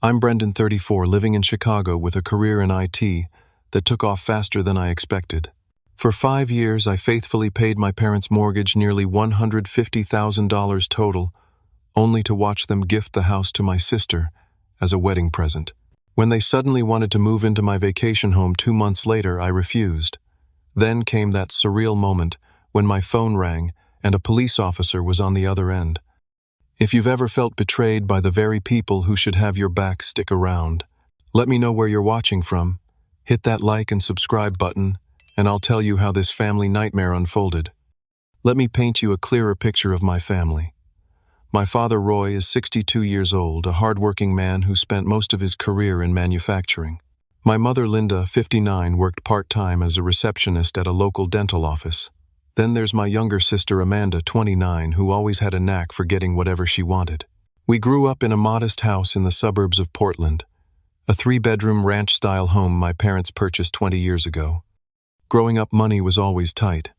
I'm Brendan, 34, living in Chicago with a career in IT that took off faster than I expected. For 5 years, I faithfully paid my parents' mortgage, nearly $150,000 total, only to watch them gift the house to my sister as a wedding present. When they suddenly wanted to move into my vacation home 2 months later, I refused. Then came that surreal moment when my phone rang and a police officer was on the other end. If you've ever felt betrayed by the very people who should have your back, stick around. Let me know where you're watching from. Hit that like and subscribe button, and I'll tell you how this family nightmare unfolded. Let me paint you a clearer picture of my family. My father, Roy, is 62 years old, a hardworking man who spent most of his career in manufacturing. My mother, Linda, 59, worked part-time as a receptionist at a local dental office. Then there's my younger sister, Amanda, 29, who always had a knack for getting whatever she wanted. We grew up in a modest house in the suburbs of Portland, a 3-bedroom ranch-style home my parents purchased 20 years ago. Growing up, money was always tight.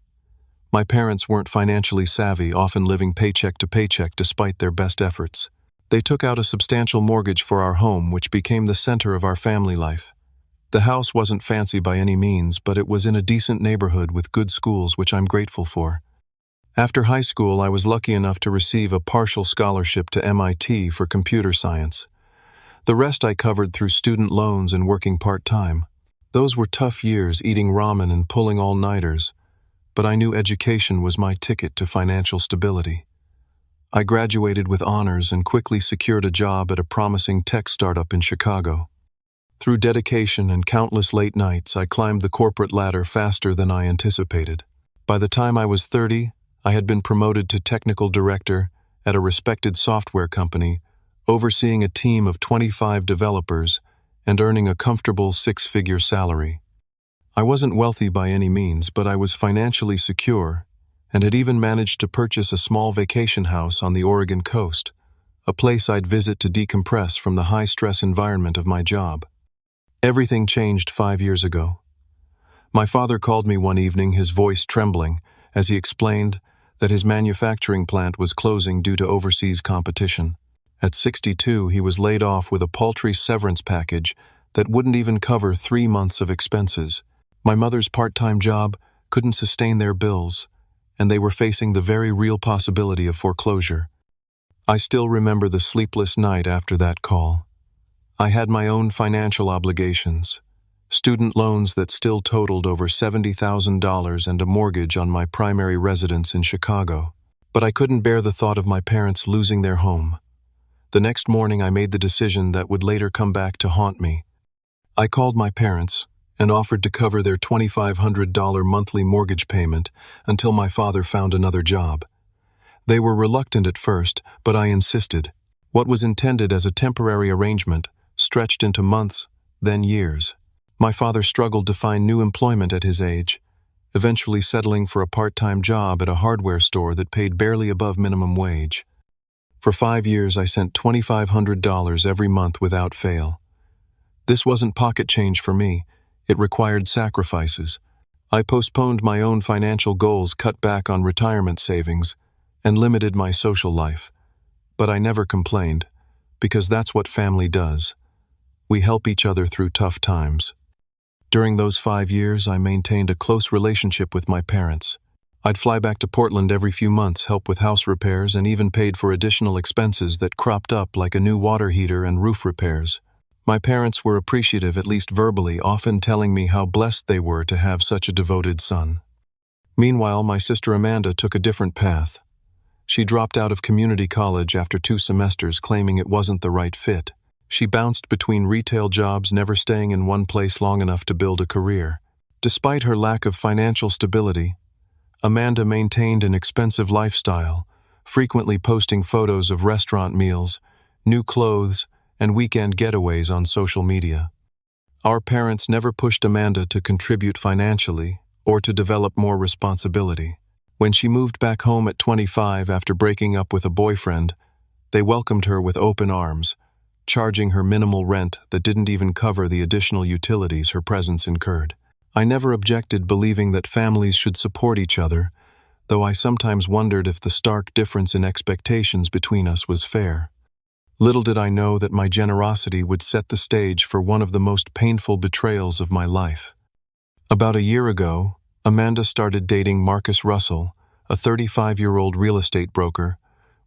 My parents weren't financially savvy, often living paycheck to paycheck despite their best efforts. They took out a substantial mortgage for our home, which became the center of our family life. The house wasn't fancy by any means, but it was in a decent neighborhood with good schools, which I'm grateful for. After high school, I was lucky enough to receive a partial scholarship to MIT for computer science. The rest I covered through student loans and working part-time. Those were tough years, eating ramen and pulling all-nighters, but I knew education was my ticket to financial stability. I graduated with honors and quickly secured a job at a promising tech startup in Chicago. Through dedication and countless late nights, I climbed the corporate ladder faster than I anticipated. By the time I was 30, I had been promoted to technical director at a respected software company, overseeing a team of 25 developers and earning a comfortable 6-figure salary. I wasn't wealthy by any means, but I was financially secure and had even managed to purchase a small vacation house on the Oregon coast, a place I'd visit to decompress from the high-stress environment of my job. Everything changed 5 years ago. My father called me one evening, his voice trembling, as he explained that his manufacturing plant was closing due to overseas competition. At 62, he was laid off with a paltry severance package that wouldn't even cover 3 months of expenses. My mother's part-time job couldn't sustain their bills, and they were facing the very real possibility of foreclosure. I still remember the sleepless night after that call. I had my own financial obligations, student loans that still totaled over $70,000 and a mortgage on my primary residence in Chicago. But I couldn't bear the thought of my parents losing their home. The next morning, I made the decision that would later come back to haunt me. I called my parents and offered to cover their $2,500 monthly mortgage payment until my father found another job. They were reluctant at first, but I insisted. What was intended as a temporary arrangement stretched into months, then years. My father struggled to find new employment at his age, eventually settling for a part-time job at a hardware store that paid barely above minimum wage. For 5 years, I sent $2,500 every month without fail. This wasn't pocket change for me. It required sacrifices. I postponed my own financial goals, cut back on retirement savings, and limited my social life. But I never complained, because that's what family does. We help each other through tough times. During those 5 years, I maintained a close relationship with my parents. I'd fly back to Portland every few months, help with house repairs, and even paid for additional expenses that cropped up, like a new water heater and roof repairs. My parents were appreciative, at least verbally, often telling me how blessed they were to have such a devoted son. Meanwhile, my sister Amanda took a different path. She dropped out of community college after 2 semesters, claiming it wasn't the right fit. She bounced between retail jobs, never staying in one place long enough to build a career. Despite her lack of financial stability, Amanda maintained an expensive lifestyle, frequently posting photos of restaurant meals, new clothes, and weekend getaways on social media. Our parents never pushed Amanda to contribute financially or to develop more responsibility. When she moved back home at 25 after breaking up with a boyfriend, they welcomed her with open arms, charging her minimal rent that didn't even cover the additional utilities her presence incurred. I never objected, believing that families should support each other, though I sometimes wondered if the stark difference in expectations between us was fair. Little did I know that my generosity would set the stage for one of the most painful betrayals of my life. About a year ago, Amanda started dating Marcus Russell, a 35-year-old real estate broker,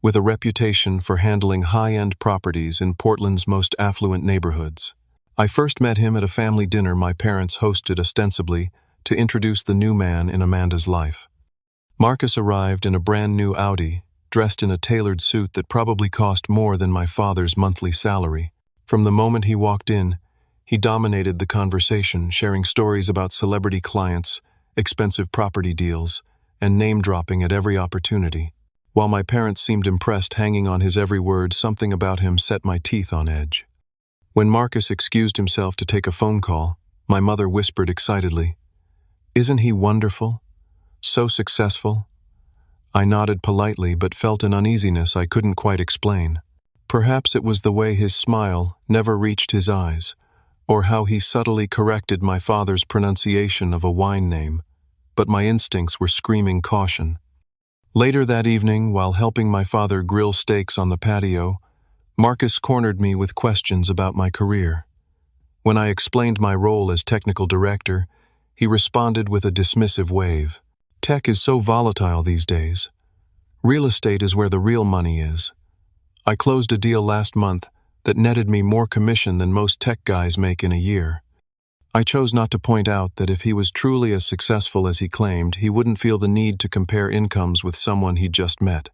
with a reputation for handling high-end properties in Portland's most affluent neighborhoods. I first met him at a family dinner my parents hosted ostensibly to introduce the new man in Amanda's life. Marcus arrived in a brand new Audi, dressed in a tailored suit that probably cost more than my father's monthly salary. From the moment he walked in, he dominated the conversation, sharing stories about celebrity clients, expensive property deals, and name-dropping at every opportunity. While my parents seemed impressed, hanging on his every word, something about him set my teeth on edge. When Marcus excused himself to take a phone call, my mother whispered excitedly, "Isn't he wonderful? So successful?" I nodded politely but felt an uneasiness I couldn't quite explain. Perhaps it was the way his smile never reached his eyes, or how he subtly corrected my father's pronunciation of a wine name, but my instincts were screaming caution. Later that evening, while helping my father grill steaks on the patio, Marcus cornered me with questions about my career. When I explained my role as technical director, he responded with a dismissive wave. "Tech is so volatile these days. Real estate is where the real money is. I closed a deal last month that netted me more commission than most tech guys make in a year." I chose not to point out that if he was truly as successful as he claimed, he wouldn't feel the need to compare incomes with someone he'd just met.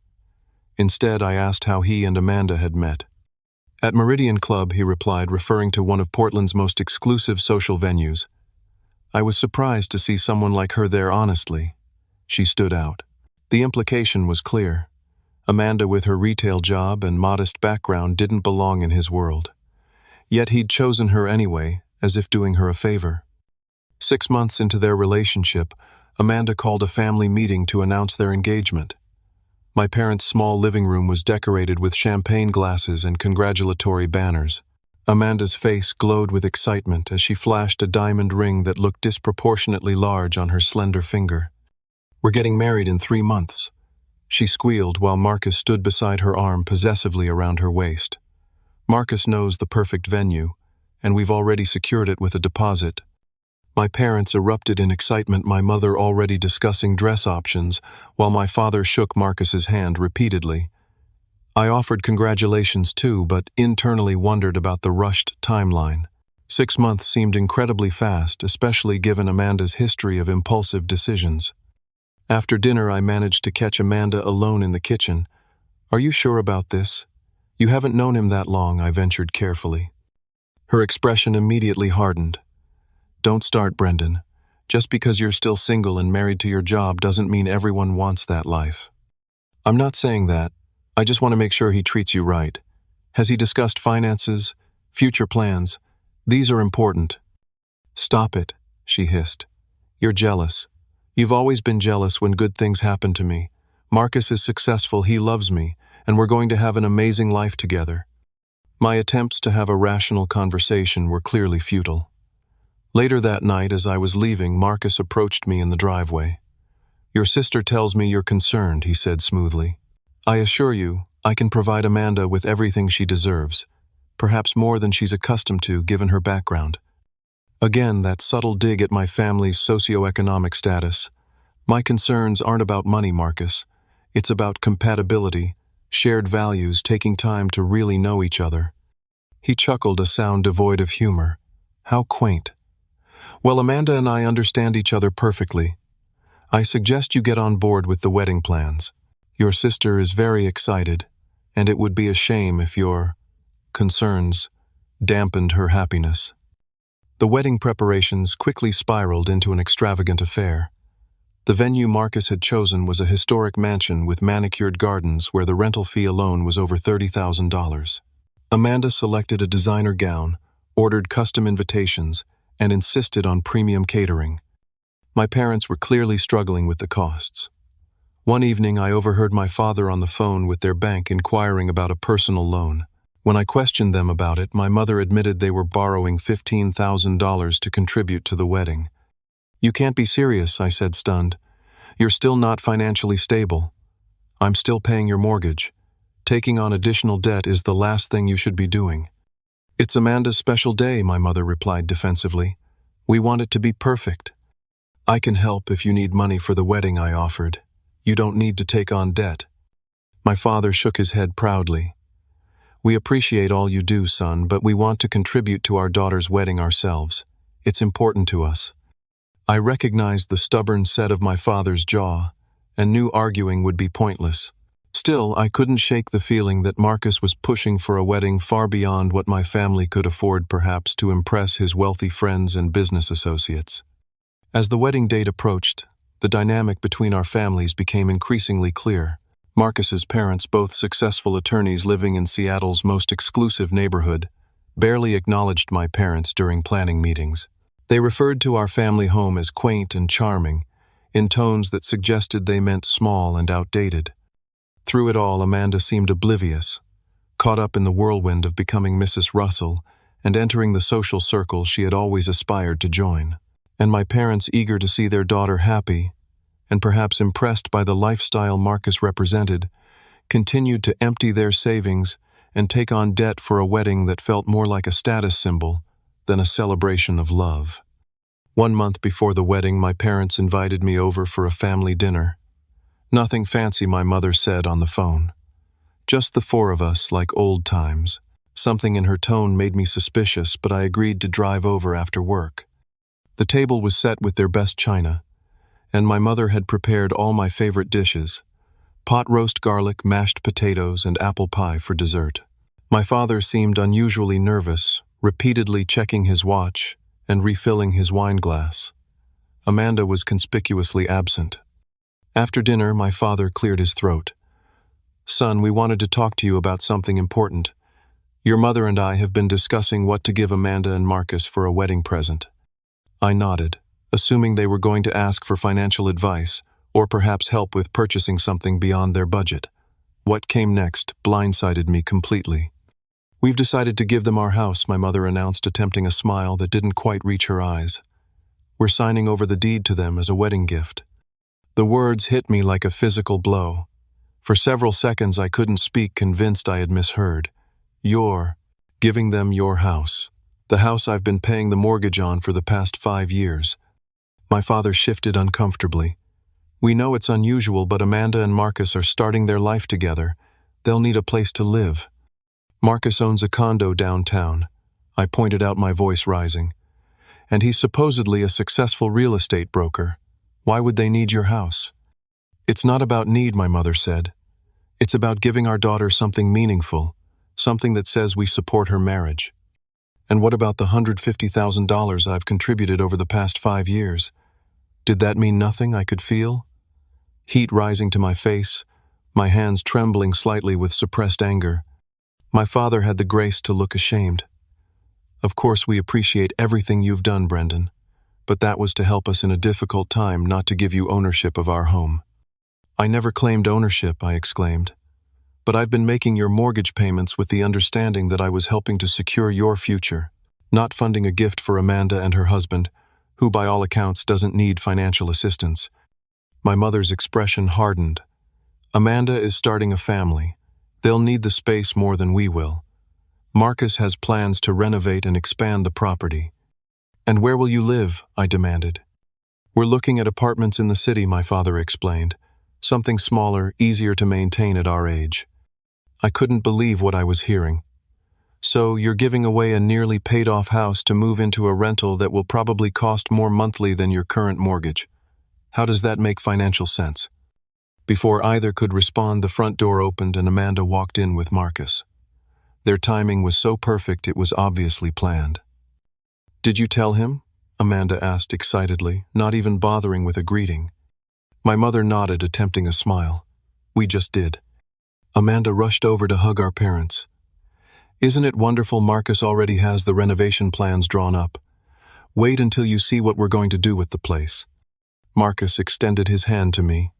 Instead, I asked how he and Amanda had met. "At Meridian Club," he replied, referring to one of Portland's most exclusive social venues. I was surprised to see someone like her there, honestly. She stood out. The implication was clear. Amanda, with her retail job and modest background, didn't belong in his world. Yet he'd chosen her anyway, as if doing her a favor. 6 months into their relationship, Amanda called a family meeting to announce their engagement. My parents' small living room was decorated with champagne glasses and congratulatory banners. Amanda's face glowed with excitement as she flashed a diamond ring that looked disproportionately large on her slender finger. "We're getting married in 3 months," she squealed while Marcus stood beside her, arm possessively around her waist. "Marcus knows the perfect venue, and we've already secured it with a deposit." My parents erupted in excitement, my mother already discussing dress options, while my father shook Marcus's hand repeatedly. I offered congratulations too, but internally wondered about the rushed timeline. 6 months seemed incredibly fast, especially given Amanda's history of impulsive decisions. After dinner, I managed to catch Amanda alone in the kitchen. "Are you sure about this? You haven't known him that long," I ventured carefully. Her expression immediately hardened. "Don't start, Brendan. Just because you're still single and married to your job doesn't mean everyone wants that life." "I'm not saying that. I just want to make sure he treats you right. Has he discussed finances, future plans? These are important." "Stop it," she hissed. "You're jealous. You've always been jealous when good things happen to me. Marcus is successful, he loves me, and we're going to have an amazing life together." My attempts to have a rational conversation were clearly futile. Later that night, as I was leaving, Marcus approached me in the driveway. "Your sister tells me you're concerned," he said smoothly. "I assure you, I can provide Amanda with everything she deserves, perhaps more than she's accustomed to given her background." Again, that subtle dig at my family's socioeconomic status. "My concerns aren't about money, Marcus. It's about compatibility, shared values, taking time to really know each other." He chuckled, a sound devoid of humor. How quaint. "Well, Amanda and I understand each other perfectly. I suggest you get on board with the wedding plans. Your sister is very excited, and it would be a shame if your concerns dampened her happiness." The wedding preparations quickly spiraled into an extravagant affair. The venue Marcus had chosen was a historic mansion with manicured gardens where the rental fee alone was over $30,000. Amanda selected a designer gown, ordered custom invitations, and insisted on premium catering. My parents were clearly struggling with the costs. One evening, I overheard my father on the phone with their bank inquiring about a personal loan. When I questioned them about it, my mother admitted they were borrowing $15,000 to contribute to the wedding. "You can't be serious," I said, stunned. "You're still not financially stable." "I'm still paying your mortgage. Taking on additional debt is the last thing you should be doing. It's Amanda's special day, my mother replied defensively. We want it to be perfect. I can help if you need money for the wedding, I offered. You don't need to take on debt. My father shook his head proudly. We appreciate all you do, son, but we want to contribute to our daughter's wedding ourselves. It's important to us. I recognized the stubborn set of my father's jaw, and knew arguing would be pointless. Still, I couldn't shake the feeling that Marcus was pushing for a wedding far beyond what my family could afford, perhaps to impress his wealthy friends and business associates. As the wedding date approached, the dynamic between our families became increasingly clear. Marcus's parents, both successful attorneys living in Seattle's most exclusive neighborhood, barely acknowledged my parents during planning meetings. They referred to our family home as quaint and charming, in tones that suggested they meant small and outdated. Through it all, Amanda seemed oblivious, caught up in the whirlwind of becoming Mrs. Russell and entering the social circle she had always aspired to join. And my parents, eager to see their daughter happy, and perhaps impressed by the lifestyle Marcus represented, continued to empty their savings and take on debt for a wedding that felt more like a status symbol than a celebration of love. 1 month before the wedding, my parents invited me over for a family dinner. Nothing fancy, my mother said on the phone. Just the 4 of us, like old times. Something in her tone made me suspicious, but I agreed to drive over after work. The table was set with their best china, and my mother had prepared all my favorite dishes: pot roast garlic, mashed potatoes, and apple pie for dessert. My father seemed unusually nervous, repeatedly checking his watch and refilling his wine glass. Amanda was conspicuously absent. After dinner, my father cleared his throat. Son, we wanted to talk to you about something important. Your mother and I have been discussing what to give Amanda and Marcus for a wedding present. I nodded, assuming they were going to ask for financial advice, or perhaps help with purchasing something beyond their budget. What came next blindsided me completely. We've decided to give them our house, my mother announced, attempting a smile that didn't quite reach her eyes. We're signing over the deed to them as a wedding gift. The words hit me like a physical blow. For several seconds I couldn't speak, convinced I had misheard. You're giving them your house, the house I've been paying the mortgage on for the past 5 years. My father shifted uncomfortably. We know it's unusual, but Amanda and Marcus are starting their life together. They'll need a place to live. Marcus owns a condo downtown, I pointed out, my voice rising. And he's supposedly a successful real estate broker. Why would they need your house? It's not about need, my mother said. It's about giving our daughter something meaningful, something that says we support her marriage. And what about the $150,000 I've contributed over the past 5 years? Did that mean nothing I could feel? Heat rising to my face, my hands trembling slightly with suppressed anger. My father had the grace to look ashamed. Of course, we appreciate everything you've done, Brendan, but that was to help us in a difficult time, not to give you ownership of our home. I never claimed ownership, I exclaimed. But I've been making your mortgage payments with the understanding that I was helping to secure your future, not funding a gift for Amanda and her husband, who by all accounts doesn't need financial assistance. My mother's expression hardened. Amanda is starting a family. They'll need the space more than we will. Marcus has plans to renovate and expand the property. And where will you live? I demanded. We're looking at apartments in the city, my father explained. Something smaller, easier to maintain at our age. I couldn't believe what I was hearing. So you're giving away a nearly paid-off house to move into a rental that will probably cost more monthly than your current mortgage. How does that make financial sense? Before either could respond, the front door opened and Amanda walked in with Marcus. Their timing was so perfect it was obviously planned. Did you tell him? Amanda asked excitedly, not even bothering with a greeting. My mother nodded, attempting a smile. We just did. Amanda rushed over to hug our parents. Isn't it wonderful Marcus already has the renovation plans drawn up? Wait until you see what we're going to do with the place. Marcus extended his hand to me.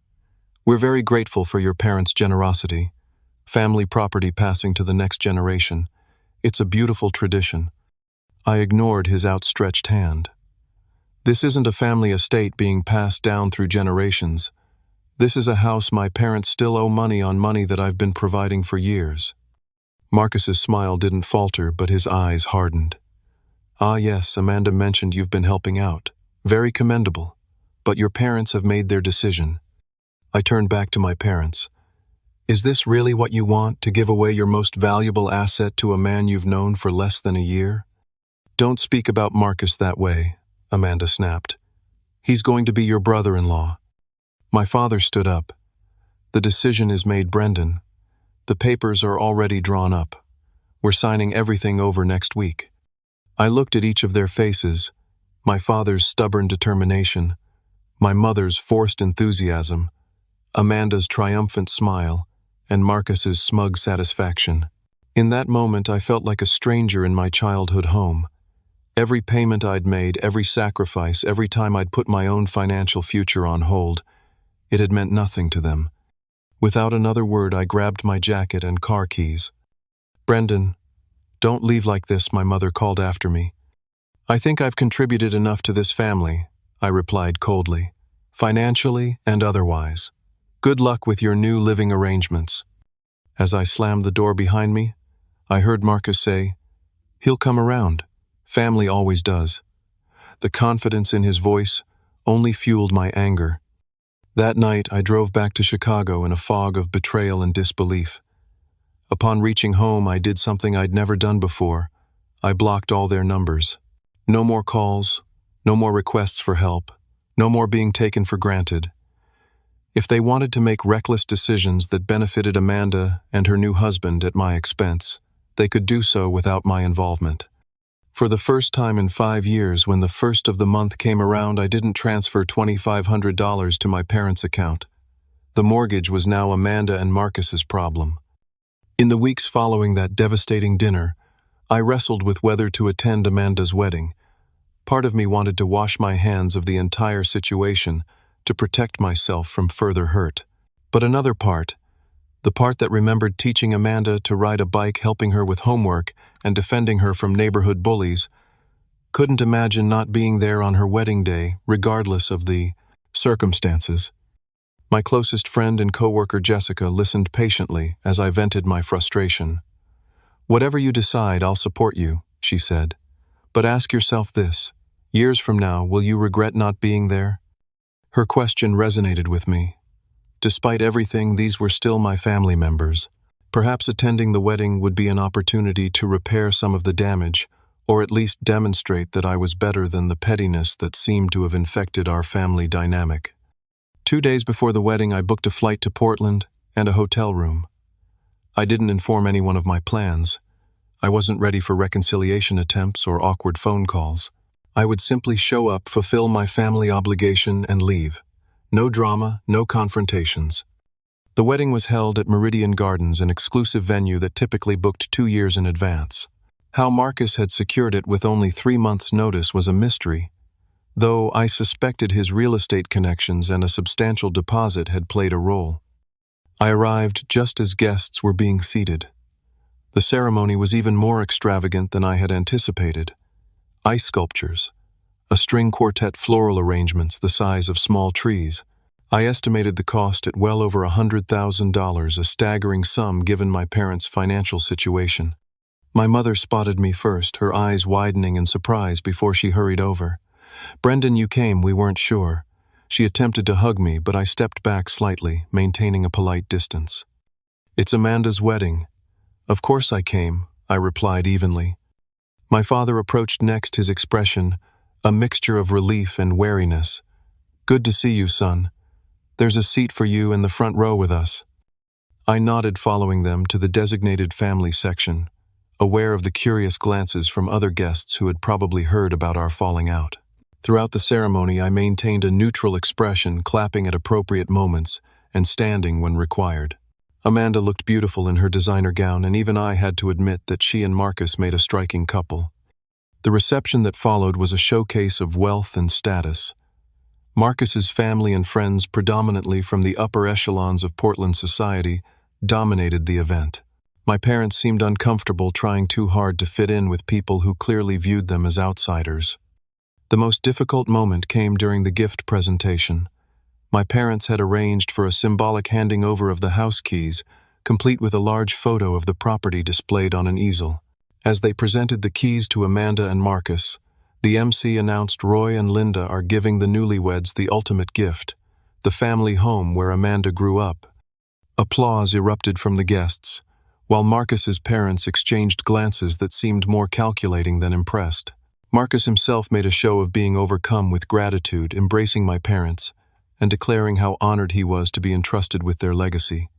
We're very grateful for your parents' generosity. Family property passing to the next generation. It's a beautiful tradition. I ignored his outstretched hand. This isn't a family estate being passed down through generations. This is a house my parents still owe money on money that I've been providing for years. Marcus's smile didn't falter, but his eyes hardened. Ah yes, Amanda mentioned you've been helping out. Very commendable. But your parents have made their decision. I turned back to my parents. Is this really what you want, to give away your most valuable asset to a man you've known for less than a year? Don't speak about Marcus that way, Amanda snapped. He's going to be your brother-in-law. My father stood up. The decision is made, Brendan. The papers are already drawn up. We're signing everything over next week. I looked at each of their faces, my father's stubborn determination, my mother's forced enthusiasm, Amanda's triumphant smile, and Marcus's smug satisfaction. In that moment, I felt like a stranger in my childhood home. Every payment I'd made, every sacrifice, every time I'd put my own financial future on hold, it had meant nothing to them. Without another word, I grabbed my jacket and car keys. Brendan, don't leave like this, my mother called after me. I think I've contributed enough to this family, I replied coldly, financially and otherwise. Good luck with your new living arrangements. As I slammed the door behind me, I heard Marcus say, He'll come around. Family always does. The confidence in his voice only fueled my anger. That night, I drove back to Chicago in a fog of betrayal and disbelief. Upon reaching home, I did something I'd never done before. I blocked all their numbers. No more calls, no more requests for help, no more being taken for granted. If they wanted to make reckless decisions that benefited Amanda and her new husband at my expense, they could do so without my involvement. For the first time in 5 years, when the first of the month came around, I didn't transfer $2,500 to my parents' account. The mortgage was now Amanda and Marcus's problem. In the weeks following that devastating dinner, I wrestled with whether to attend Amanda's wedding. Part of me wanted to wash my hands of the entire situation, to protect myself from further hurt. But another part, the part that remembered teaching Amanda to ride a bike, helping her with homework, and defending her from neighborhood bullies, couldn't imagine not being there on her wedding day, regardless of the circumstances. My closest friend and coworker Jessica listened patiently as I vented my frustration. Whatever you decide, I'll support you, she said. But ask yourself this, years from now, will you regret not being there? Her question resonated with me. Despite everything, these were still my family members. Perhaps attending the wedding would be an opportunity to repair some of the damage, or at least demonstrate that I was better than the pettiness that seemed to have infected our family dynamic. 2 days before the wedding, I booked a flight to Portland and a hotel room. I didn't inform anyone of my plans. I wasn't ready for reconciliation attempts or awkward phone calls. I would simply show up, fulfill my family obligation, and leave. No drama, no confrontations. The wedding was held at Meridian Gardens, an exclusive venue that typically booked 2 years in advance. How Marcus had secured it with only 3 months' notice was a mystery, though I suspected his real estate connections and a substantial deposit had played a role. I arrived just as guests were being seated. The ceremony was even more extravagant than I had anticipated. Ice sculptures, a string quartet, floral arrangements the size of small trees. I estimated the cost at well over $100,000, a staggering sum given my parents' financial situation. My mother spotted me first, her eyes widening in surprise before she hurried over. Brendan, you came, we weren't sure. She attempted to hug me, but I stepped back slightly, maintaining a polite distance. It's Amanda's wedding. Of course I came, I replied evenly. My father approached next, his expression a mixture of relief and wariness. Good to see you, son. There's a seat for you in the front row with us. I nodded, following them to the designated family section, aware of the curious glances from other guests who had probably heard about our falling out. Throughout the ceremony, I maintained a neutral expression, clapping at appropriate moments and standing when required. Amanda looked beautiful in her designer gown, and even I had to admit that she and Marcus made a striking couple. The reception that followed was a showcase of wealth and status. Marcus's family and friends, predominantly from the upper echelons of Portland society, dominated the event. My parents seemed uncomfortable trying too hard to fit in with people who clearly viewed them as outsiders. The most difficult moment came during the gift presentation. My parents had arranged for a symbolic handing over of the house keys, complete with a large photo of the property displayed on an easel. As they presented the keys to Amanda and Marcus, the MC announced Roy and Linda are giving the newlyweds the ultimate gift, the family home where Amanda grew up. Applause erupted from the guests, while Marcus's parents exchanged glances that seemed more calculating than impressed. Marcus himself made a show of being overcome with gratitude, embracing my parents, and declaring how honored he was to be entrusted with their legacy.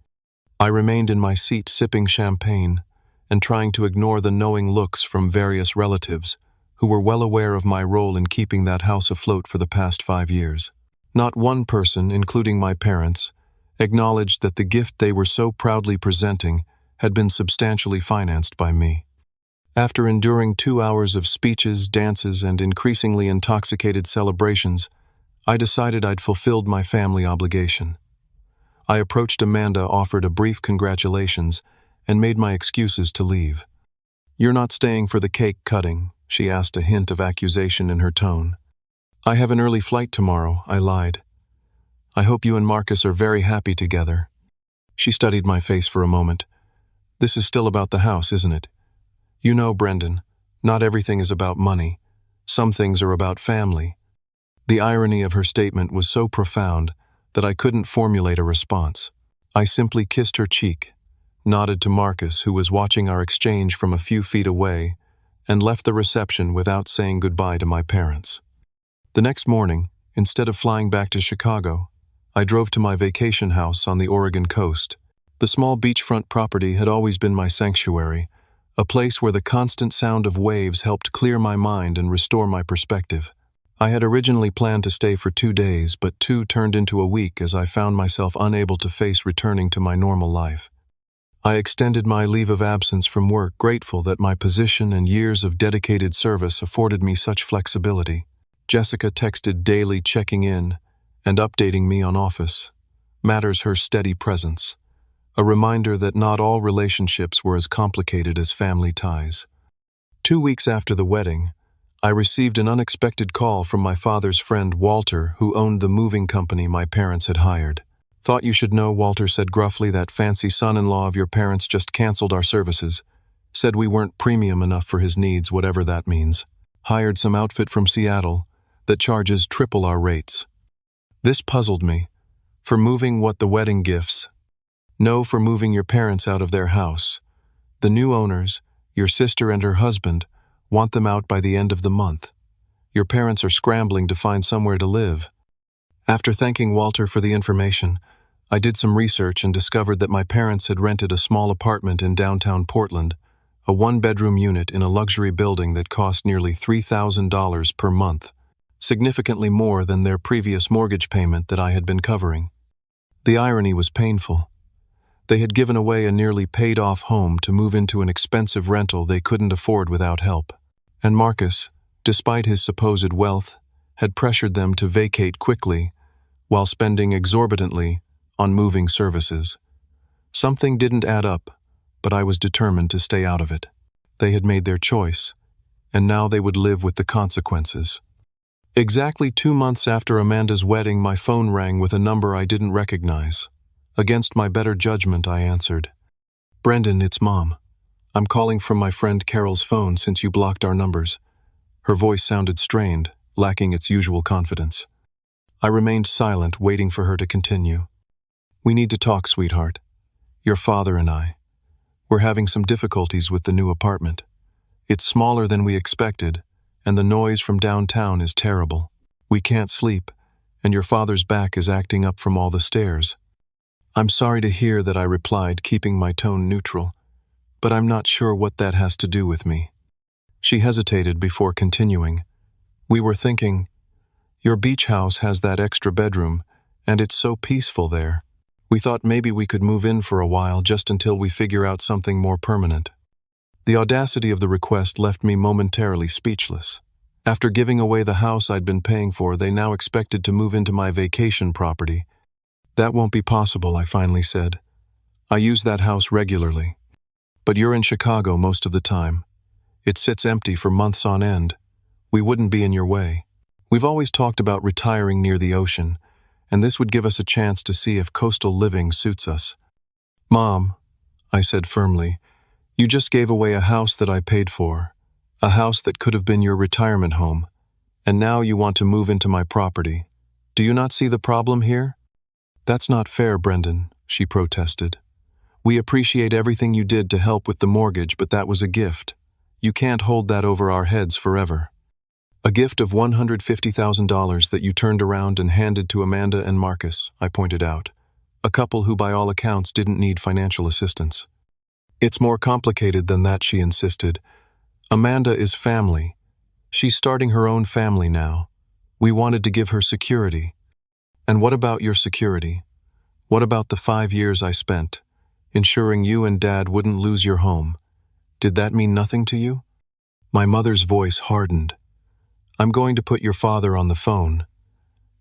I remained in my seat sipping champagne and trying to ignore the knowing looks from various relatives who were well aware of my role in keeping that house afloat for the past 5 years. Not one person, including my parents, acknowledged that the gift they were so proudly presenting had been substantially financed by me. After enduring 2 hours of speeches, dances, and increasingly intoxicated celebrations, I decided I'd fulfilled my family obligation. I approached Amanda, offered a brief congratulations, and made my excuses to leave. "You're not staying for the cake cutting?" she asked, a hint of accusation in her tone. "I have an early flight tomorrow," I lied. "I hope you and Marcus are very happy together." She studied my face for a moment. "This is still about the house, isn't it? You know, Brendan, not everything is about money. Some things are about family." The irony of her statement was so profound that I couldn't formulate a response. I simply kissed her cheek, nodded to Marcus, who was watching our exchange from a few feet away, and left the reception without saying goodbye to my parents. The next morning, instead of flying back to Chicago, I drove to my vacation house on the Oregon coast. The small beachfront property had always been my sanctuary, a place where the constant sound of waves helped clear my mind and restore my perspective. I had originally planned to stay for 2 days, but 2 turned into a week as I found myself unable to face returning to my normal life. I extended my leave of absence from work, grateful that my position and years of dedicated service afforded me such flexibility. Jessica texted daily, checking in and updating me on office matters, her steady presence, a reminder that not all relationships were as complicated as family ties. 2 weeks after the wedding, I received an unexpected call from my father's friend Walter, who owned the moving company my parents had hired. "Thought you should know," Walter said gruffly, "that fancy son-in-law of your parents just canceled our services. Said we weren't premium enough for his needs, whatever that means. Hired some outfit from Seattle that charges triple our rates." This puzzled me. For moving what, the wedding gifts? No, for moving your parents out of their house. The new owners, your sister and her husband, want them out by the end of the month. Your parents are scrambling to find somewhere to live. After thanking Walter for the information, I did some research and discovered that my parents had rented a small apartment in downtown Portland, a 1-bedroom unit in a luxury building that cost nearly $3,000 per month, significantly more than their previous mortgage payment that I had been covering. The irony was painful. They had given away a nearly paid-off home to move into an expensive rental they couldn't afford without help. And Marcus, despite his supposed wealth, had pressured them to vacate quickly while spending exorbitantly on moving services. Something didn't add up, but I was determined to stay out of it. They had made their choice, and now they would live with the consequences. Exactly 2 months after Amanda's wedding, my phone rang with a number I didn't recognize. Against my better judgment, I answered. "Brendan, it's Mom. I'm calling from my friend Carol's phone since you blocked our numbers." Her voice sounded strained, lacking its usual confidence. I remained silent, waiting for her to continue. "We need to talk, sweetheart. Your father and I. We're having some difficulties with the new apartment. It's smaller than we expected, and the noise from downtown is terrible. We can't sleep, and your father's back is acting up from all the stairs." "I'm sorry to hear that," I replied, keeping my tone neutral, "but I'm not sure what that has to do with me." She hesitated before continuing. "We were thinking, your beach house has that extra bedroom, and it's so peaceful there. We thought maybe we could move in for a while just until we figure out something more permanent." The audacity of the request left me momentarily speechless. After giving away the house I'd been paying for, they now expected to move into my vacation property. "That won't be possible," I finally said. "I use that house regularly. But you're in Chicago most of the time. It sits empty for months on end. We wouldn't be in your way. We've always talked about retiring near the ocean, and this would give us a chance to see if coastal living suits us. Mom, I said firmly, you just gave away a house that I paid for, a house that could have been your retirement home, and now you want to move into my property. Do you not see the problem here? That's not fair, Brendan, she protested. We appreciate everything you did to help with the mortgage, but that was a gift. You can't hold that over our heads forever. A gift of $150,000 that you turned around and handed to Amanda and Marcus, I pointed out, a couple who by all accounts didn't need financial assistance. It's more complicated than that, she insisted. Amanda is family. She's starting her own family now. We wanted to give her security. And what about your security? What about the 5 years I spent, ensuring you and Dad wouldn't lose your home? Did that mean nothing to you? My mother's voice hardened. I'm going to put your father on the phone.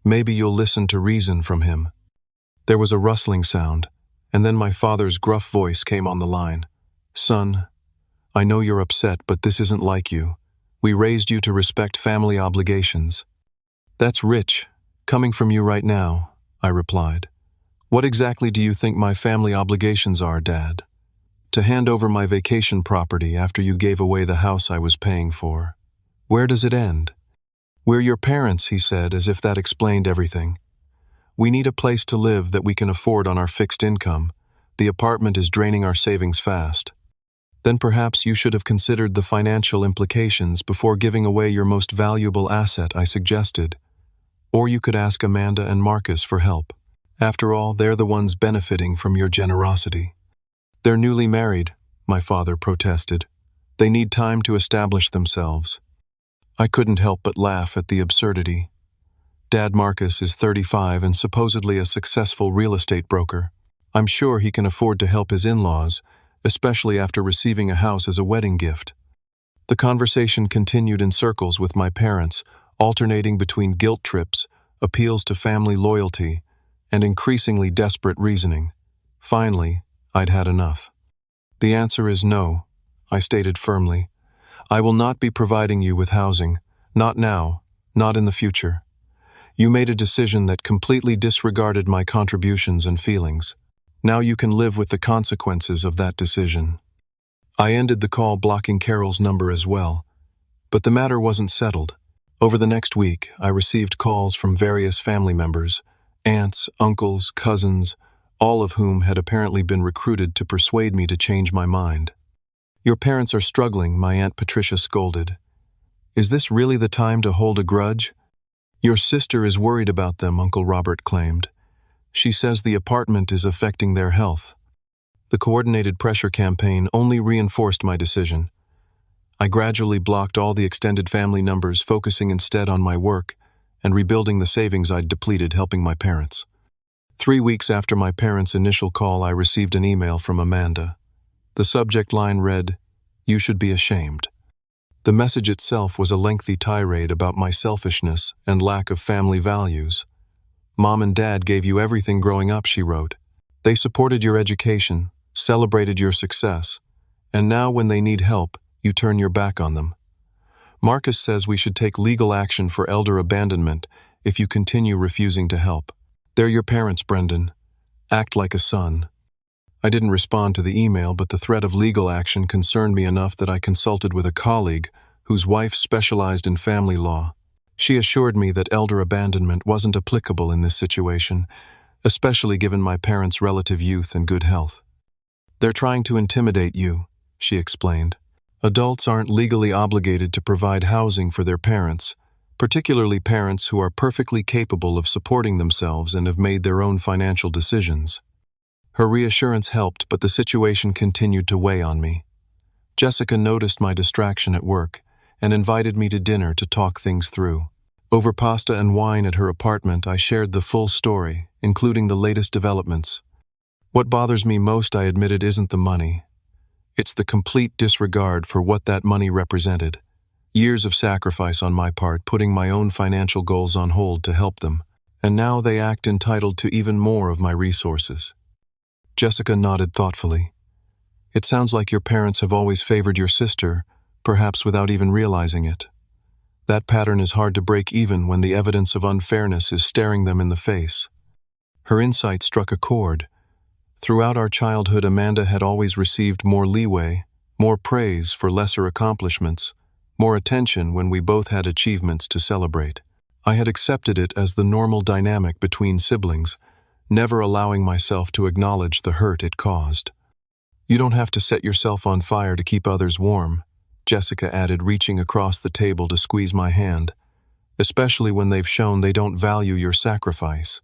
Maybe you'll listen to reason from him. There was a rustling sound, and then my father's gruff voice came on the line. Son, I know you're upset, but this isn't like you. We raised you to respect family obligations. That's rich, coming from you right now, I replied. What exactly do you think my family obligations are, Dad? To hand over my vacation property after you gave away the house I was paying for. Where does it end? We're your parents, he said, as if that explained everything. We need a place to live that we can afford on our fixed income. The apartment is draining our savings fast. Then perhaps you should have considered the financial implications before giving away your most valuable asset, I suggested. Or you could ask Amanda and Marcus for help. After all, they're the ones benefiting from your generosity. They're newly married, my father protested. They need time to establish themselves. I couldn't help but laugh at the absurdity. Dad Marcus is 35 and supposedly a successful real estate broker. I'm sure he can afford to help his in-laws, especially after receiving a house as a wedding gift. The conversation continued in circles with my parents, alternating between guilt trips, appeals to family loyalty, and increasingly desperate reasoning. Finally, I'd had enough. The answer is no, I stated firmly. I will not be providing you with housing, not now, not in the future. You made a decision that completely disregarded my contributions and feelings. Now you can live with the consequences of that decision. I ended the call blocking Carol's number as well. But the matter wasn't settled. Over the next week, I received calls from various family members, aunts, uncles, cousins, all of whom had apparently been recruited to persuade me to change my mind. Your parents are struggling, my Aunt Patricia scolded. Is this really the time to hold a grudge? Your sister is worried about them, Uncle Robert claimed. She says the apartment is affecting their health. The coordinated pressure campaign only reinforced my decision. I gradually blocked all the extended family numbers, focusing instead on my work and rebuilding the savings I'd depleted helping my parents. 3 weeks after my parents' initial call, I received an email from Amanda. The subject line read, "You should be ashamed." The message itself was a lengthy tirade about my selfishness and lack of family values. Mom and Dad gave you everything growing up, she wrote. They supported your education, celebrated your success, and now when they need help, you turn your back on them. Marcus says we should take legal action for elder abandonment if you continue refusing to help. They're your parents, Brendan. Act like a son. I didn't respond to the email, but the threat of legal action concerned me enough that I consulted with a colleague whose wife specialized in family law. She assured me that elder abandonment wasn't applicable in this situation, especially given my parents' relative youth and good health. They're trying to intimidate you, she explained. Adults aren't legally obligated to provide housing for their parents, particularly parents who are perfectly capable of supporting themselves and have made their own financial decisions. Her reassurance helped, but the situation continued to weigh on me. Jessica noticed my distraction at work and invited me to dinner to talk things through. Over pasta and wine at her apartment, I shared the full story, including the latest developments. What bothers me most, I admitted, isn't the money. It's the complete disregard for what that money represented. Years of sacrifice on my part, putting my own financial goals on hold to help them, and now they act entitled to even more of my resources. Jessica nodded thoughtfully. It sounds like your parents have always favored your sister, perhaps without even realizing it. That pattern is hard to break even when the evidence of unfairness is staring them in the face. Her insight struck a chord. Throughout our childhood, Amanda had always received more leeway, more praise for lesser accomplishments, more attention when we both had achievements to celebrate. I had accepted it as the normal dynamic between siblings, never allowing myself to acknowledge the hurt it caused. "You don't have to set yourself on fire to keep others warm," Jessica added, reaching across the table to squeeze my hand, "especially when they've shown they don't value your sacrifice."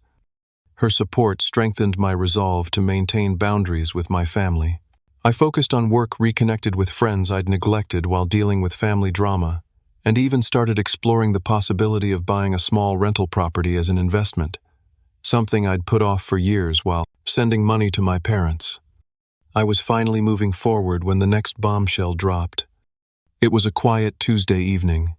Her support strengthened my resolve to maintain boundaries with my family. I focused on work, reconnected with friends I'd neglected while dealing with family drama, and even started exploring the possibility of buying a small rental property as an investment, something I'd put off for years while sending money to my parents. I was finally moving forward when the next bombshell dropped. It was a quiet Tuesday evening.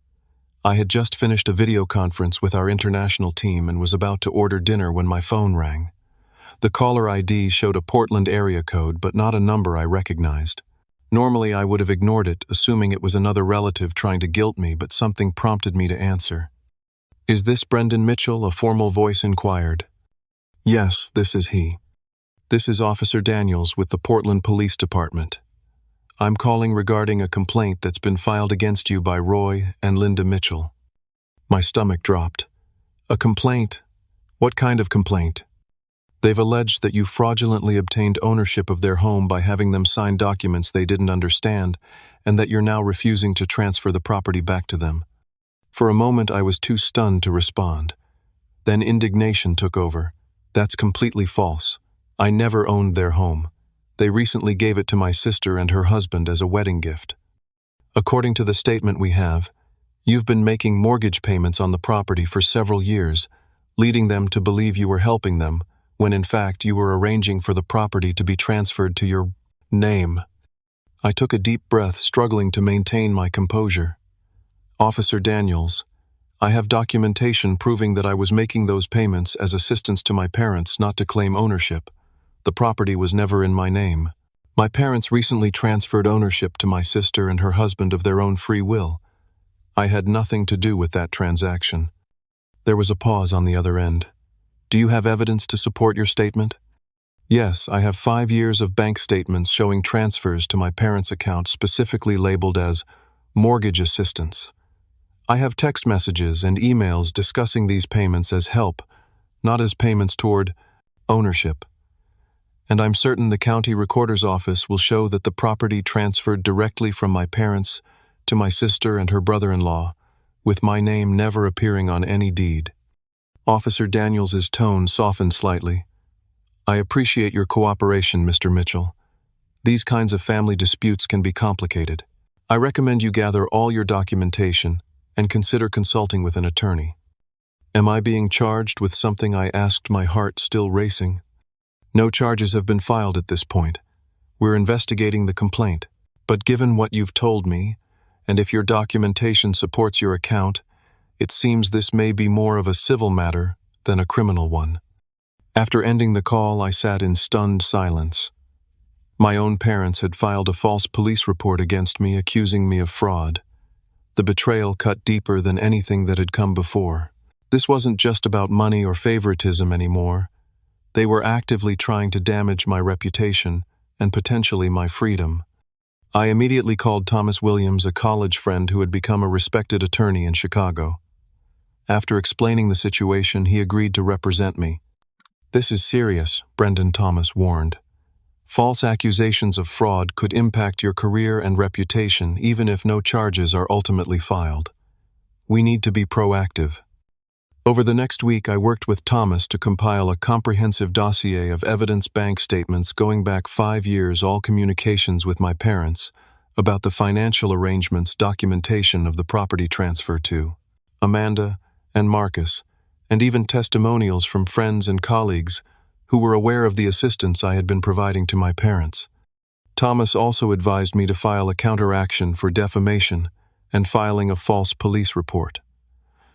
I had just finished a video conference with our international team and was about to order dinner when my phone rang. The caller ID showed a Portland area code, but not a number I recognized. Normally, I would have ignored it, assuming it was another relative trying to guilt me, but something prompted me to answer. "Is this Brendan Mitchell?" a formal voice inquired. "Yes, this is he. This is Officer Daniels with the Portland Police Department. I'm calling regarding a complaint that's been filed against you by Roy and Linda Mitchell." My stomach dropped. "A complaint? What kind of complaint?" "They've alleged that you fraudulently obtained ownership of their home by having them sign documents they didn't understand, and that you're now refusing to transfer the property back to them." For a moment, I was too stunned to respond. Then indignation took over. "That's completely false. I never owned their home. They recently gave it to my sister and her husband as a wedding gift. According to the statement we have, you've been making mortgage payments on the property for several years, leading them to believe you were helping them, when in fact you were arranging for the property to be transferred to your name." I took a deep breath, struggling to maintain my composure. "Officer Daniels, I have documentation proving that I was making those payments as assistance to my parents, not to claim ownership. The property was never in my name. My parents recently transferred ownership to my sister and her husband of their own free will. I had nothing to do with that transaction." There was a pause on the other end. "Do you have evidence to support your statement?" "Yes, I have 5 years of bank statements showing transfers to my parents' account specifically labeled as mortgage assistance. I have text messages and emails discussing these payments as help, not as payments toward ownership. And I'm certain the county recorder's office will show that the property transferred directly from my parents to my sister and her brother-in-law, with my name never appearing on any deed." Officer Daniels's tone softened slightly. "I appreciate your cooperation, Mr. Mitchell. These kinds of family disputes can be complicated. I recommend you gather all your documentation and consider consulting with an attorney." "Am I being charged with something?" I asked, my heart still racing. "No charges have been filed at this point. We're investigating the complaint. But given what you've told me, and if your documentation supports your account, it seems this may be more of a civil matter than a criminal one." After ending the call, I sat in stunned silence. My own parents had filed a false police report against me, accusing me of fraud. The betrayal cut deeper than anything that had come before. This wasn't just about money or favoritism anymore. They were actively trying to damage my reputation and potentially my freedom. I immediately called Thomas Williams, a college friend who had become a respected attorney in Chicago. After explaining the situation, he agreed to represent me. "This is serious," Brendan Thomas warned. "False accusations of fraud could impact your career and reputation even if no charges are ultimately filed. We need to be proactive." Over the next week, I worked with Thomas to compile a comprehensive dossier of evidence, bank statements going back 5 years, all communications with my parents, about the financial arrangements, documentation of the property transfer to Amanda and Marcus, and even testimonials from friends and colleagues who were aware of the assistance I had been providing to my parents. Thomas also advised me to file a counteraction for defamation and filing a false police report.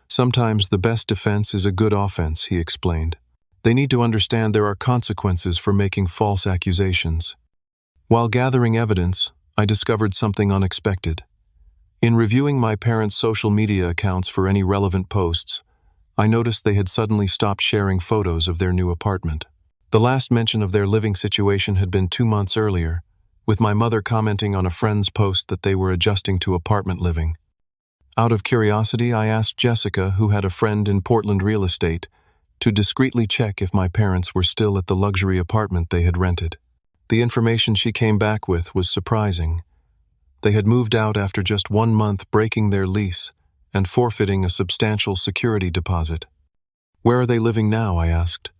"Sometimes the best defense is a good offense," he explained. "They need to understand there are consequences for making false accusations." While gathering evidence, I discovered something unexpected. In reviewing my parents' social media accounts for any relevant posts, I noticed they had suddenly stopped sharing photos of their new apartment. The last mention of their living situation had been 2 months earlier, with my mother commenting on a friend's post that they were adjusting to apartment living. Out of curiosity, I asked Jessica, who had a friend in Portland real estate, to discreetly check if my parents were still at the luxury apartment they had rented. The information she came back with was surprising. They had moved out after just 1 month, breaking their lease and forfeiting a substantial security deposit. "Where are they living now?" I asked.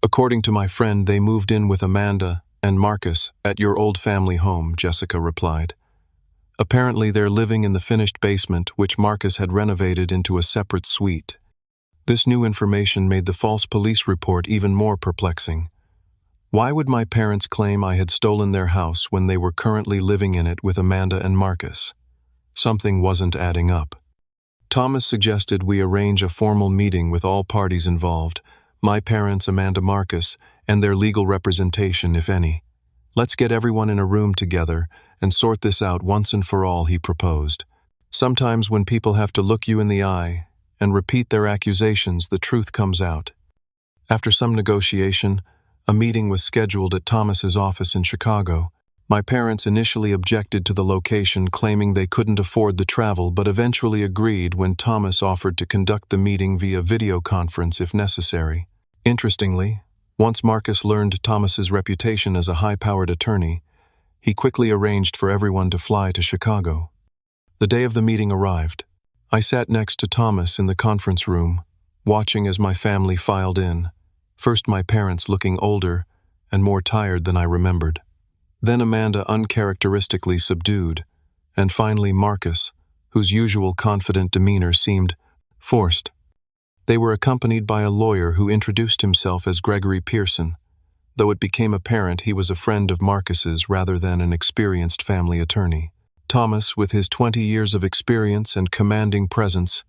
"According to my friend, they moved in with Amanda and Marcus at your old family home," Jessica replied. "Apparently they're living in the finished basement, which Marcus had renovated into a separate suite." This new information made the false police report even more perplexing. Why would my parents claim I had stolen their house when they were currently living in it with Amanda and Marcus? Something wasn't adding up. Thomas suggested we arrange a formal meeting with all parties involved, my parents, Amanda, Marcus, and their legal representation, if any. "Let's get everyone in a room together and sort this out once and for all," he proposed. "Sometimes when people have to look you in the eye and repeat their accusations, the truth comes out." After some negotiation, a meeting was scheduled at Thomas's office in Chicago. My parents initially objected to the location, claiming they couldn't afford the travel, but eventually agreed when Thomas offered to conduct the meeting via video conference if necessary. Interestingly, once Marcus learned Thomas's reputation as a high-powered attorney, he quickly arranged for everyone to fly to Chicago. The day of the meeting arrived. I sat next to Thomas in the conference room, watching as my family filed in. First my parents, looking older and more tired than I remembered. Then Amanda, uncharacteristically subdued, and finally Marcus, whose usual confident demeanor seemed forced. They were accompanied by a lawyer who introduced himself as Gregory Pearson, though it became apparent he was a friend of Marcus's rather than an experienced family attorney. Thomas, with his 20 years of experience and commanding presence,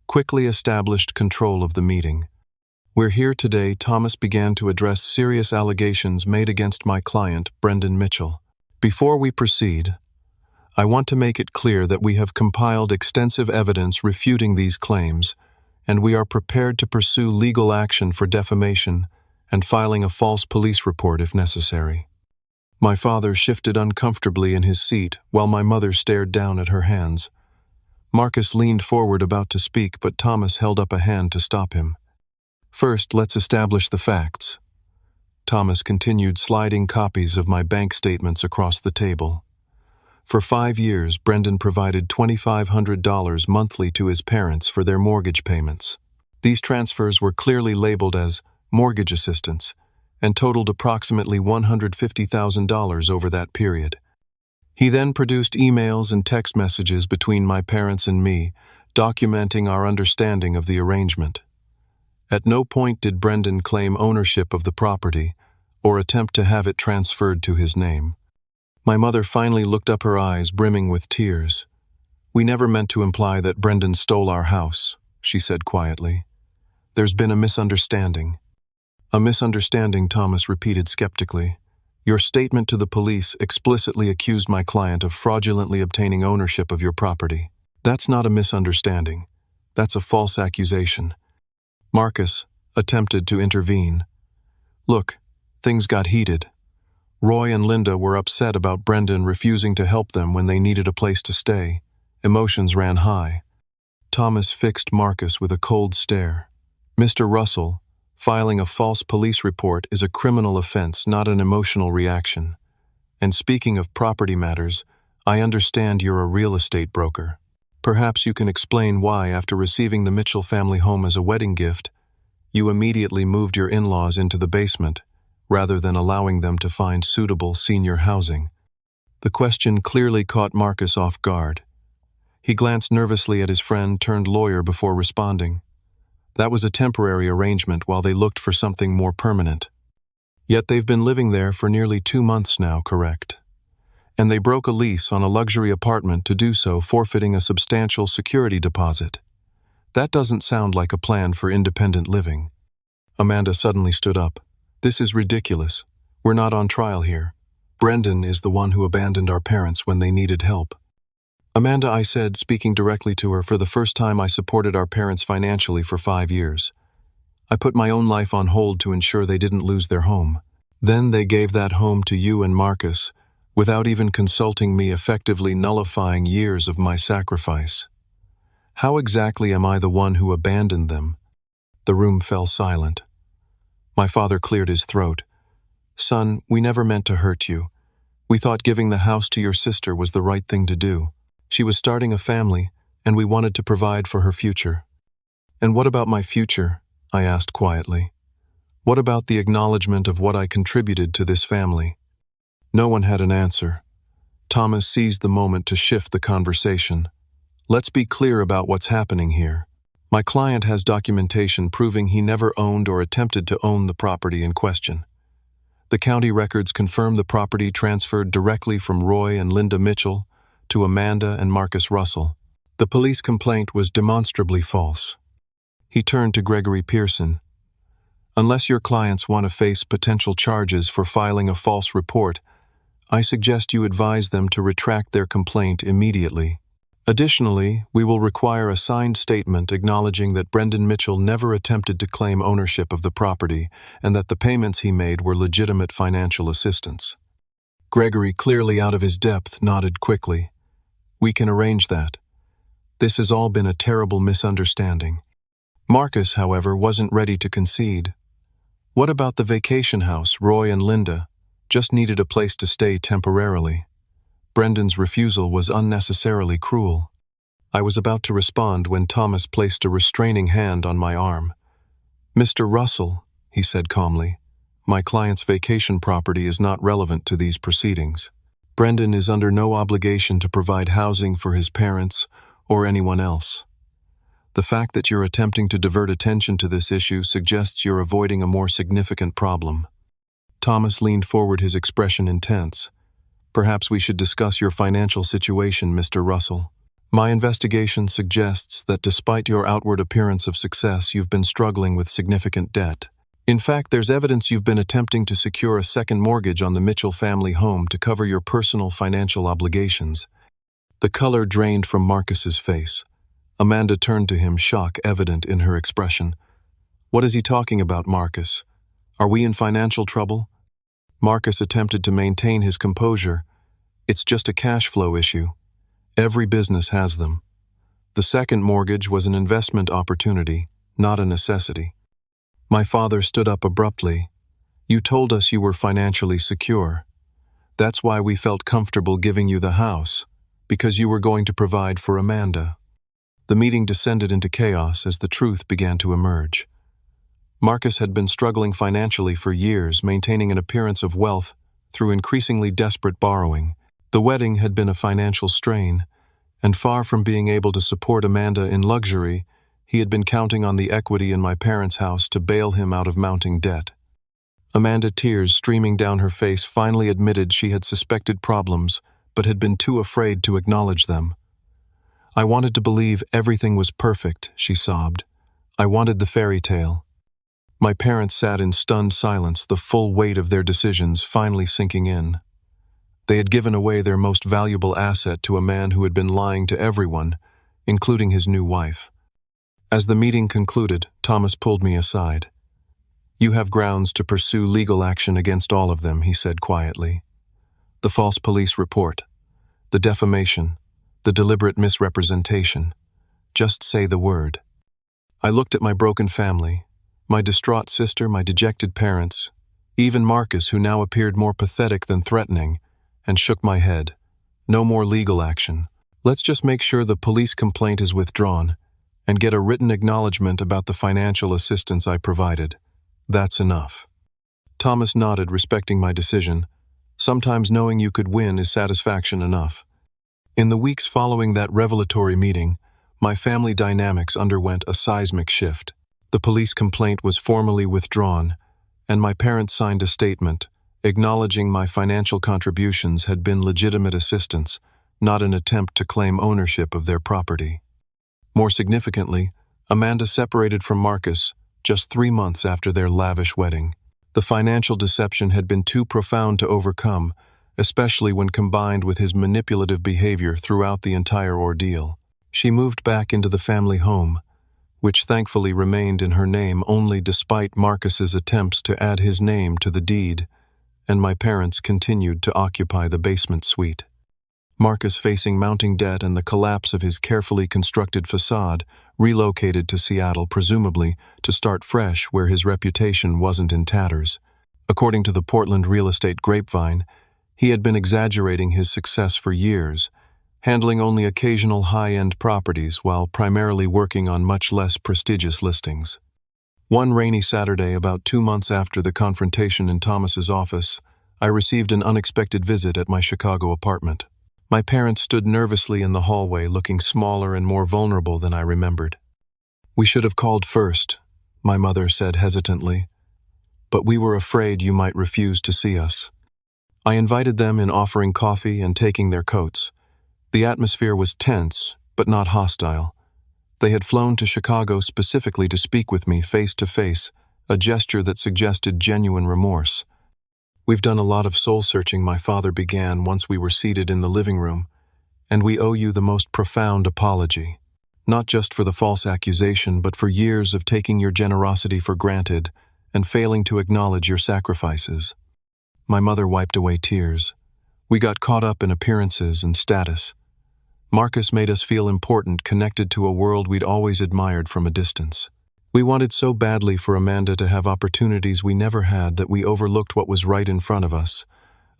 quickly established control of the meeting. "We're here today," Thomas began to address serious allegations made against my client, Brendan Mitchell. "Before we proceed, I want to make it clear that we have compiled extensive evidence refuting these claims, and we are prepared to pursue legal action for defamation and filing a false police report if necessary." My father shifted uncomfortably in his seat while my mother stared down at her hands. Marcus leaned forward about to speak, but Thomas held up a hand to stop him. "First, let's establish the facts." Thomas continued, sliding copies of my bank statements across the table. For 5 years, Brendan provided $2,500 monthly to his parents for their mortgage payments. These transfers were clearly labeled as mortgage assistance and totaled approximately $150,000 over that period. He then produced emails and text messages between my parents and me, documenting our understanding of the arrangement. At no point did Brendan claim ownership of the property or attempt to have it transferred to his name. My mother finally looked up, her eyes brimming with tears. "We never meant to imply that Brendan stole our house," she said quietly. "There's been a misunderstanding." "A misunderstanding," Thomas repeated skeptically. "Your statement to the police explicitly accused my client of fraudulently obtaining ownership of your property. That's not a misunderstanding. That's a false accusation." Marcus attempted to intervene. "Look, things got heated. Roy and Linda were upset about Brendan refusing to help them when they needed a place to stay. Emotions ran high." Thomas fixed Marcus with a cold stare. "Mr. Russell, filing a false police report is a criminal offense, not an emotional reaction. And speaking of property matters, I understand you're a real estate broker. Perhaps you can explain why, after receiving the Mitchell family home as a wedding gift, you immediately moved your in-laws into the basement, rather than allowing them to find suitable senior housing." The question clearly caught Marcus off guard. He glanced nervously at his friend-turned-lawyer before responding. "That was a temporary arrangement while they looked for something more permanent. Yet they've been living there for nearly 2 months now, correct? And they broke a lease on a luxury apartment to do so, forfeiting a substantial security deposit. That doesn't sound like a plan for independent living." Amanda suddenly stood up. "This is ridiculous. We're not on trial here. Brendan is the one who abandoned our parents when they needed help." Amanda, I said, speaking directly to her. For the first time, I supported our parents financially for 5 years. I put my own life on hold to ensure they didn't lose their home. Then they gave that home to you and Marcus, without even consulting me, effectively nullifying years of my sacrifice. How exactly am I the one who abandoned them? The room fell silent. My father cleared his throat. Son, we never meant to hurt you. We thought giving the house to your sister was the right thing to do. She was starting a family, and we wanted to provide for her future. And what about my future? I asked quietly. What about the acknowledgement of what I contributed to this family? No one had an answer. Thomas seized the moment to shift the conversation. Let's be clear about what's happening here. My client has documentation proving he never owned or attempted to own the property in question. The county records confirm the property transferred directly from Roy and Linda Mitchell to Amanda and Marcus Russell. The police complaint was demonstrably false. He turned to Gregory Pearson. Unless your clients want to face potential charges for filing a false report, I suggest you advise them to retract their complaint immediately. Additionally, we will require a signed statement acknowledging that Brendan Mitchell never attempted to claim ownership of the property and that the payments he made were legitimate financial assistance. Gregory, clearly out of his depth, nodded quickly. We can arrange that. This has all been a terrible misunderstanding. Marcus, however, wasn't ready to concede. What about the vacation house? Roy and Linda just needed a place to stay temporarily. Brendan's refusal was unnecessarily cruel. I was about to respond when Thomas placed a restraining hand on my arm. Mr. Russell, he said calmly, my client's vacation property is not relevant to these proceedings. Brendan is under no obligation to provide housing for his parents or anyone else. The fact that you're attempting to divert attention to this issue suggests you're avoiding a more significant problem. Thomas leaned forward, his expression intense. Perhaps we should discuss your financial situation, Mr. Russell. My investigation suggests that despite your outward appearance of success, you've been struggling with significant debt. In fact, there's evidence you've been attempting to secure a second mortgage on the Mitchell family home to cover your personal financial obligations. The color drained from Marcus's face. Amanda turned to him, shock evident in her expression. What is he talking about, Marcus? Are we in financial trouble? Marcus attempted to maintain his composure. It's just a cash flow issue. Every business has them. The second mortgage was an investment opportunity, not a necessity. My father stood up abruptly. You told us you were financially secure. That's why we felt comfortable giving you the house, because you were going to provide for Amanda. The meeting descended into chaos as the truth began to emerge. Marcus had been struggling financially for years, maintaining an appearance of wealth through increasingly desperate borrowing. The wedding had been a financial strain, and far from being able to support Amanda in luxury, he had been counting on the equity in my parents' house to bail him out of mounting debt. Amanda, tears streaming down her face, finally admitted she had suspected problems, but had been too afraid to acknowledge them. I wanted to believe everything was perfect, she sobbed. I wanted the fairy tale. My parents sat in stunned silence, the full weight of their decisions finally sinking in. They had given away their most valuable asset to a man who had been lying to everyone, including his new wife. As the meeting concluded, Thomas pulled me aside. You have grounds to pursue legal action against all of them, he said quietly. The false police report, the defamation, the deliberate misrepresentation. Just say the word. I looked at my broken family, my distraught sister, my dejected parents, even Marcus, who now appeared more pathetic than threatening, and shook my head. No more legal action. Let's just make sure the police complaint is withdrawn and get a written acknowledgement about the financial assistance I provided. That's enough. Thomas nodded, respecting my decision. Sometimes knowing you could win is satisfaction enough. In the weeks following that revelatory meeting, my family dynamics underwent a seismic shift. The police complaint was formally withdrawn, and my parents signed a statement acknowledging my financial contributions had been legitimate assistance, not an attempt to claim ownership of their property. More significantly, Amanda separated from Marcus just 3 months after their lavish wedding. The financial deception had been too profound to overcome, especially when combined with his manipulative behavior throughout the entire ordeal. She moved back into the family home, which thankfully remained in her name only despite Marcus's attempts to add his name to the deed, and my parents continued to occupy the basement suite. Marcus, facing mounting debt and the collapse of his carefully constructed facade, relocated to Seattle, presumably to start fresh where his reputation wasn't in tatters. According to the Portland real estate grapevine, he had been exaggerating his success for years, handling only occasional high-end properties while primarily working on much less prestigious listings. One rainy Saturday, about 2 months after the confrontation in Thomas's office, I received an unexpected visit at my Chicago apartment. My parents stood nervously in the hallway, looking smaller and more vulnerable than I remembered. "We should have called first," my mother said hesitantly, "but we were afraid you might refuse to see us." I invited them in, offering coffee and taking their coats. The atmosphere was tense, but not hostile. They had flown to Chicago specifically to speak with me face to face, a gesture that suggested genuine remorse. "We've done a lot of soul-searching," my father began once we were seated in the living room, "and we owe you the most profound apology. Not just for the false accusation, but for years of taking your generosity for granted and failing to acknowledge your sacrifices." My mother wiped away tears. "We got caught up in appearances and status. Marcus made us feel important, connected to a world we'd always admired from a distance. We wanted so badly for Amanda to have opportunities we never had that we overlooked what was right in front of us,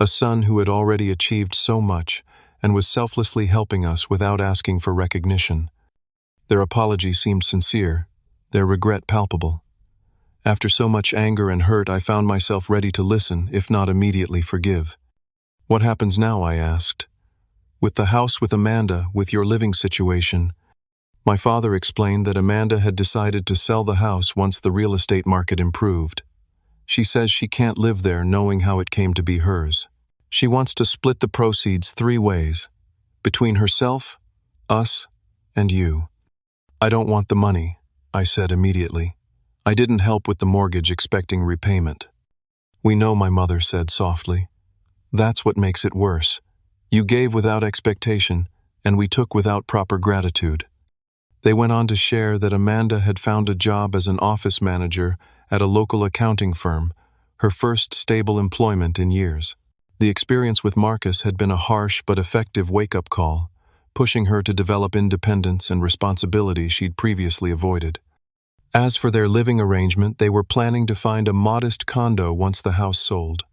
a son who had already achieved so much and was selflessly helping us without asking for recognition." Their apology seemed sincere, their regret palpable. After so much anger and hurt, I found myself ready to listen, if not immediately forgive. "What happens now?" I asked. "With the house, with Amanda, with your living situation?" My father explained that Amanda had decided to sell the house once the real estate market improved. She says she can't live there knowing how it came to be hers. She wants to split the proceeds 3 ways, between herself, us, and you. "I don't want the money," I said immediately. I didn't help with the mortgage, expecting repayment. "We know," my mother said softly. "That's what makes it worse. You gave without expectation, and we took without proper gratitude." They went on to share that Amanda had found a job as an office manager at a local accounting firm, her first stable employment in years. The experience with Marcus had been a harsh but effective wake-up call, pushing her to develop independence and responsibility she'd previously avoided. As for their living arrangement, they were planning to find a modest condo once the house sold.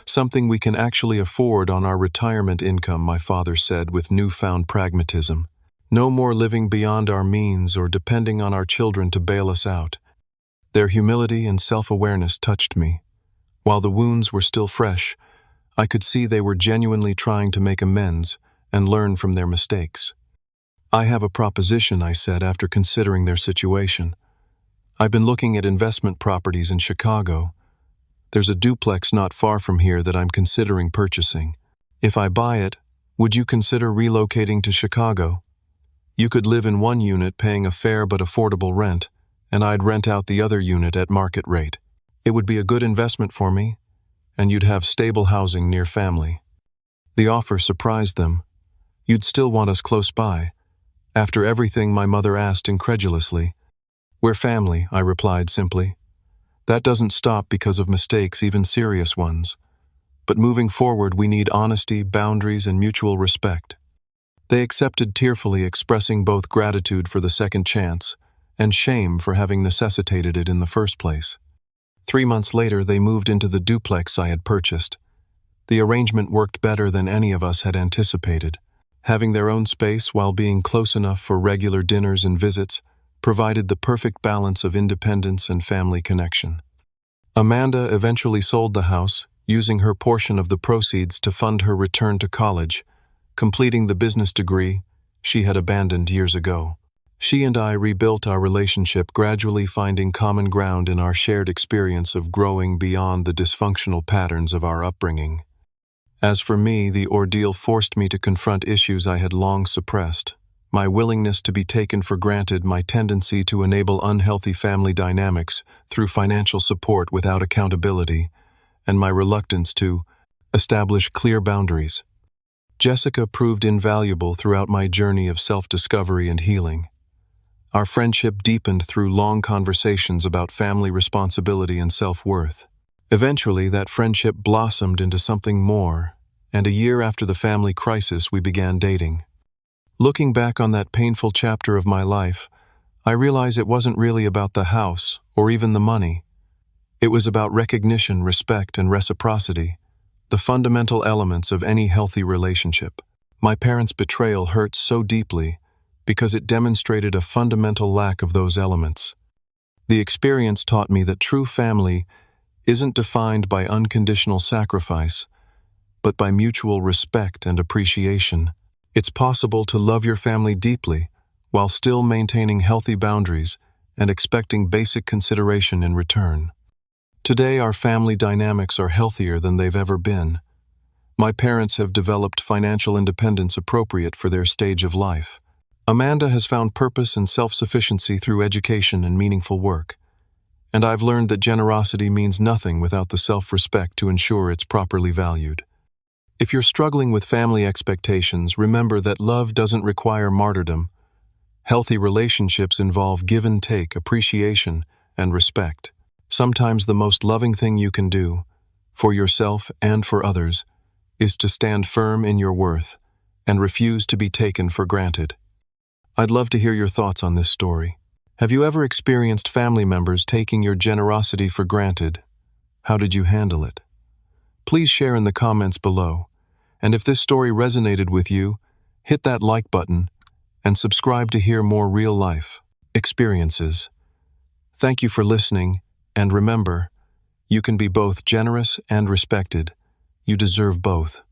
"Something we can actually afford on our retirement income," my father said with newfound pragmatism. "No more living beyond our means or depending on our children to bail us out." Their humility and self-awareness touched me. While the wounds were still fresh, I could see they were genuinely trying to make amends and learn from their mistakes. "I have a proposition," I said after considering their situation. "I've been looking at investment properties in Chicago. There's a duplex not far from here that I'm considering purchasing. If I buy it, would you consider relocating to Chicago? You could live in one unit paying a fair but affordable rent, and I'd rent out the other unit at market rate. It would be a good investment for me, and you'd have stable housing near family." The offer surprised them. "You'd still want us close by?" After everything, my mother asked incredulously. "We're family," I replied simply. "That doesn't stop because of mistakes, even serious ones. But moving forward, we need honesty, boundaries, and mutual respect." They accepted tearfully, expressing both gratitude for the second chance and shame for having necessitated it in the first place. 3 months later, they moved into the duplex I had purchased. The arrangement worked better than any of us had anticipated. Having their own space while being close enough for regular dinners and visits provided the perfect balance of independence and family connection. Amanda eventually sold the house, using her portion of the proceeds to fund her return to college, completing the business degree she had abandoned years ago. She and I rebuilt our relationship, gradually finding common ground in our shared experience of growing beyond the dysfunctional patterns of our upbringing. As for me, the ordeal forced me to confront issues I had long suppressed. My willingness to be taken for granted, my tendency to enable unhealthy family dynamics through financial support without accountability, and my reluctance to establish clear boundaries. Jessica proved invaluable throughout my journey of self-discovery and healing. Our friendship deepened through long conversations about family responsibility and self-worth. Eventually, that friendship blossomed into something more, and a year after the family crisis, we began dating. Looking back on that painful chapter of my life, I realize it wasn't really about the house or even the money. It was about recognition, respect, and reciprocity, the fundamental elements of any healthy relationship. My parents' betrayal hurt so deeply because it demonstrated a fundamental lack of those elements. The experience taught me that true family isn't defined by unconditional sacrifice, but by mutual respect and appreciation. It's possible to love your family deeply while still maintaining healthy boundaries and expecting basic consideration in return. Today, our family dynamics are healthier than they've ever been. My parents have developed financial independence appropriate for their stage of life. Amanda has found purpose and self-sufficiency through education and meaningful work. And I've learned that generosity means nothing without the self-respect to ensure it's properly valued. If you're struggling with family expectations, remember that love doesn't require martyrdom. Healthy relationships involve give and take, appreciation, and respect. Sometimes the most loving thing you can do, for yourself and for others, is to stand firm in your worth and refuse to be taken for granted. I'd love to hear your thoughts on this story. Have you ever experienced family members taking your generosity for granted? How did you handle it? Please share in the comments below. And if this story resonated with you, hit that like button and subscribe to hear more real-life experiences. Thank you for listening, and remember, you can be both generous and respected. You deserve both.